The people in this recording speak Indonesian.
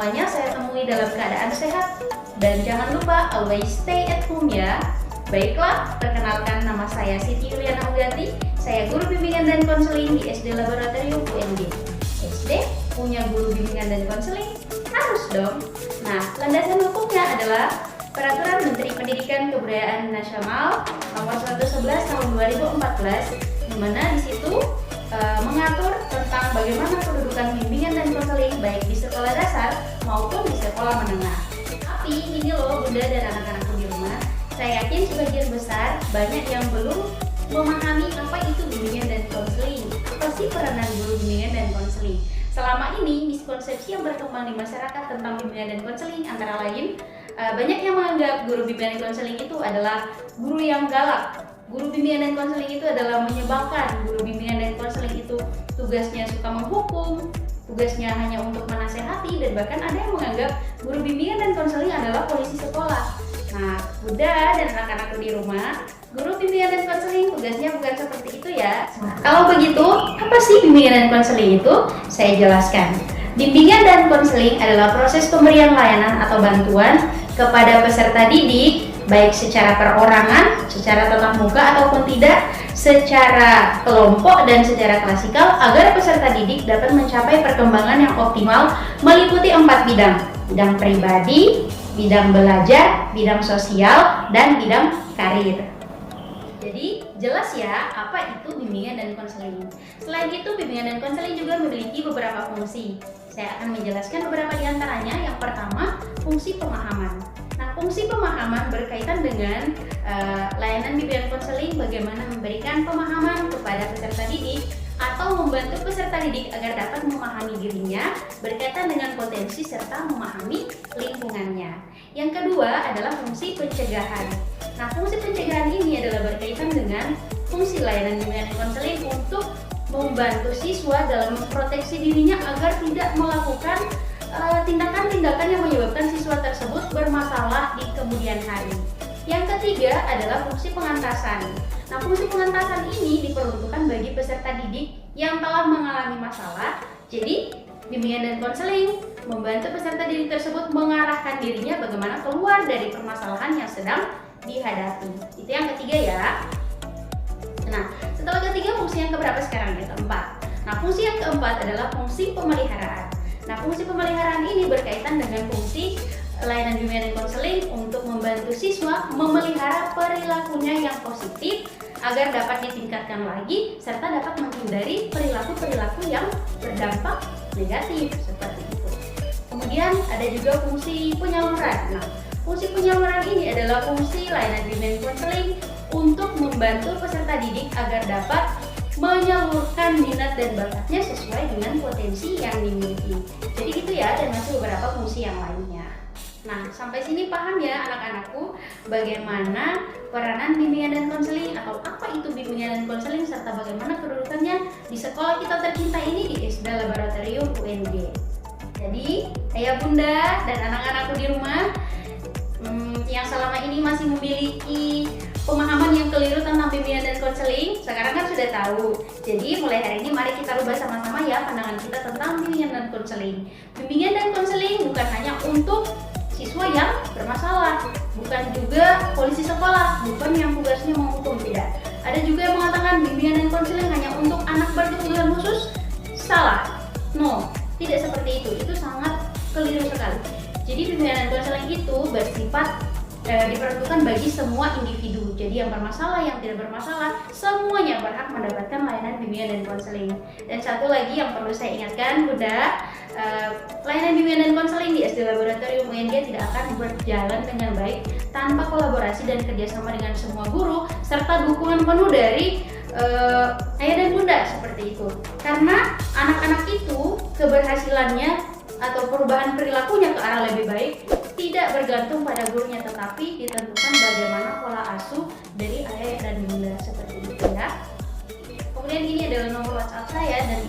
semuanya saya temui dalam keadaan sehat. Dan jangan lupa always stay at home ya. Baiklah, perkenalkan nama saya Siti Yuliana Ugati. Saya guru bimbingan dan konseling di SD Laboratorium UNG. SD punya guru bimbingan dan konseling? Harus dong. Nah, landasan hukumnya adalah Peraturan Menteri Pendidikan Kebudayaan Nasional Nomor 111 Tahun 2014, di mana di situ mengatur tentang bagaimana kedudukan bimbingan dan konseling baik di sekolah dasar maupun di sekolah menengah. Tapi ini loh Bunda dan anak-anakku di rumah, saya yakin sebagian besar banyak yang belum memahami apa itu bimbingan dan konseling. Apa sih peranan guru bimbingan dan konseling? Selama ini miskonsepsi yang berkembang di masyarakat tentang bimbingan dan konseling antara lain banyak yang menganggap guru bimbingan dan konseling itu adalah guru yang galak. Guru bimbingan dan konseling itu adalah menyebalkan. Guru bimbingan dan konseling itu tugasnya suka menghukum, tugasnya hanya untuk menasehati, dan bahkan ada yang menganggap guru bimbingan dan konseling adalah polisi sekolah. Nah, Bunda dan anak-anakku di rumah, guru bimbingan dan konseling tugasnya bukan seperti itu ya. Kalau begitu, apa sih bimbingan dan konseling itu? Saya jelaskan. Bimbingan dan konseling adalah proses pemberian layanan atau bantuan kepada peserta didik, baik secara perorangan, secara tatap muka ataupun tidak, secara kelompok dan secara klasikal, agar peserta didik dapat mencapai perkembangan yang optimal meliputi 4 bidang: bidang pribadi, bidang belajar, bidang sosial, dan bidang karir. Jadi jelas ya apa itu bimbingan dan konseling. Selain itu, bimbingan dan konseling juga memiliki beberapa fungsi. Saya akan menjelaskan beberapa di antaranya. Yang pertama, fungsi pemahaman. Nah, fungsi pemahaman berkaitan dengan layanan bimbingan konseling, bagaimana memberikan pemahaman kepada peserta didik atau membantu peserta didik agar dapat memahami dirinya berkaitan dengan potensi serta memahami lingkungannya. Yang kedua adalah fungsi pencegahan. Nah, fungsi pencegahan ini adalah berkaitan dengan fungsi layanan bimbingan dan konseling untuk membantu siswa dalam memproteksi dirinya agar tidak melakukan tindakan-tindakan yang menyebabkan siswa tersebut bermasalah di kemudian hari. Yang ketiga adalah fungsi pengentasan. Nah, fungsi pengentasan ini diperuntukkan bagi peserta didik yang telah mengalami masalah. Jadi, bimbingan dan konseling membantu peserta didik tersebut mengarahkan dirinya bagaimana keluar dari permasalahan yang sedang dihadapi. Itu yang ketiga ya. Nah, setelah ketiga, fungsi yang keberapa sekarang? Yang keempat. Nah, fungsi yang keempat adalah fungsi pemeliharaan. Nah, fungsi pemeliharaan ini berkaitan dengan fungsi layanan bimbingan dan konseling untuk membantu siswa memelihara perilakunya yang positif agar dapat ditingkatkan lagi serta dapat menghindari perilaku-perilaku yang berdampak negatif seperti itu. Kemudian ada juga fungsi penyaluran. Nah, fungsi penyaluran ini adalah fungsi layanan bimbingan dan konseling untuk membantu peserta didik agar dapat menyalurkan minat dan bakatnya sesuai dengan potensi yang dimiliki. Jadi gitu ya, dan masih beberapa fungsi yang lainnya. Nah, sampai sini paham ya anak-anakku bagaimana peranan bimbingan dan konseling, atau apa itu bimbingan dan konseling, serta bagaimana kedudukannya di sekolah kita tercinta ini di SD Laboratorium UNG. Jadi, ayah bunda dan anak-anakku di rumah yang selama ini masih memiliki pemahaman yang keliru tentang bimbingan dan konseling, sekarang kan sudah tahu. Jadi mulai hari ini mari kita rubah sama-sama ya pandangan kita tentang bimbingan dan konseling. Bimbingan dan konseling bukan hanya untuk siswa yang bermasalah, bukan juga polisi sekolah, bukan yang tugasnya menghukum, tidak. Ada juga yang mengatakan bimbingan dan konseling hanya untuk anak berkebutuhan khusus. Salah. No, tidak seperti itu. Itu sangat keliru sekali. Jadi bimbingan dan konseling itu bersifat diperuntukkan bagi semua individu. Jadi yang bermasalah, yang tidak bermasalah, semuanya berhak mendapatkan layanan bimbingan dan konseling. Dan satu lagi yang perlu saya ingatkan, Bunda, layanan bimbingan dan konseling di SD Laboratorium UNG tidak akan berjalan dengan baik tanpa kolaborasi dan kerjasama dengan semua guru serta dukungan penuh dari ayah dan bunda seperti itu. Karena anak-anak itu keberhasilannya atau perubahan perilakunya ke arah lebih baik tidak bergantung pada gurunya, tetapi ditentukan bagaimana pola asuh dari ayah dan bunda seperti itu ya. Kemudian ini adalah nomor WhatsApp saya dan